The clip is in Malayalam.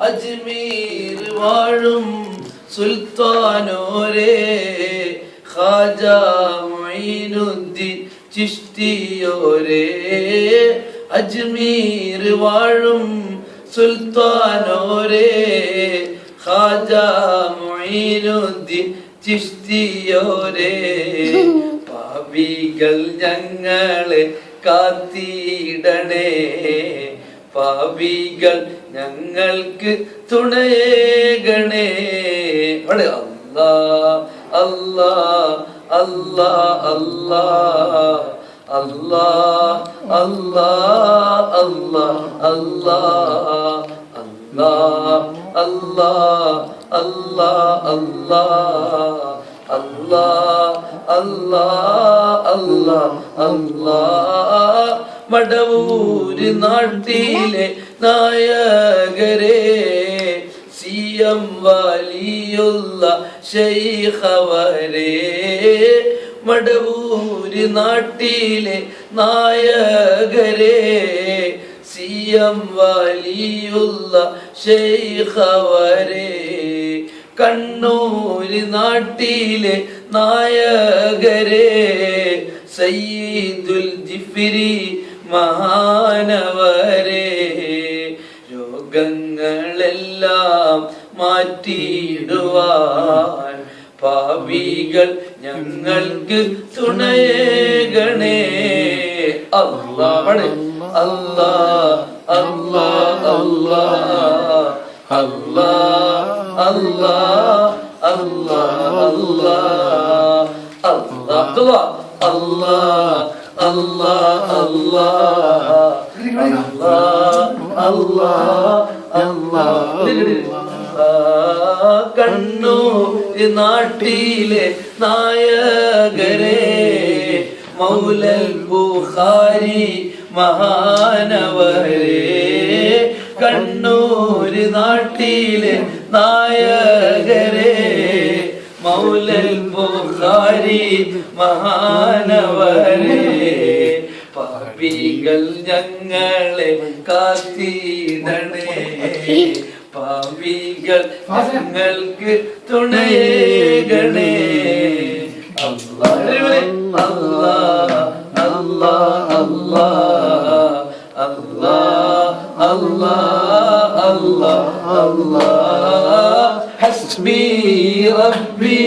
അജ്മീർ വാഴും സുൽത്താനോരേ ഖാജാ മൊയ്നുദ്ദീൻ ചിശ്തിയോരേ അജ്മീർ വാഴും സുൽത്താനോരേ ഖാജാ മൊയ്നുദ്ദീൻ ചിശ്തിയോരേ പാപികൾ ഞങ്ങളെ കാത്തിടണേ പാപികൾ ഞങ്ങൾക്ക് തുണയേകണേ അല്ലാ അല്ലാ അല്ലാ അല്ലാ അല്ലാ അല്ലാ അല്ലാ അല്ലാ അല്ലാ അല്ലാ അല്ലാ അല്ലാ അല്ലാ അല്ലാ അല്ലാ അല്ലാ മടവൂര് നാട്ടിലെ നായകരേ സിയം വലിയുള്ള ശൈഖവരേ മടവൂര് നാട്ടിലെ നായകരേ സിയം വലിയുള്ള ശൈഖവരേ കണ്ണൂര് നാട്ടിലെ നായകരേ സയ്യിദുൽ ജിഫ്രി മഹാനവരേ രോഗങ്ങളെല്ലാം മാറ്റിയിടുവാൻ പാപികൾ ഞങ്ങൾക്ക് തുണയേകണേ അല്ലാ അല്ലാ അല്ലാ അല്ലാ അല്ലാ അല്ലാ അല്ലാ അല്ലാ അല്ലാ അല്ലാ അല്ലാ അല്ലാ അല്ലാ അല്ലാ കണ്ണൂർ നാട്ടിലെ നായകരേ മൗലൽ ബുഖാരി മഹാനവരേ കണ്ണൂർ നാട്ടിലെ നായകരേ മൗലൽ ബുഖാരി മഹാനവരേ പാപികൾ ഞങ്ങളെ കാത്തിടണേ പാപികൾ ഞങ്ങൾക്ക് തുണയേകണേ അല്ലാ അല്ലാ അല്ലാ അല്ലാ അല്ലാ അല്ലാ അല്ലാ അല്ലാ ഹസ്ബി റബ്ബി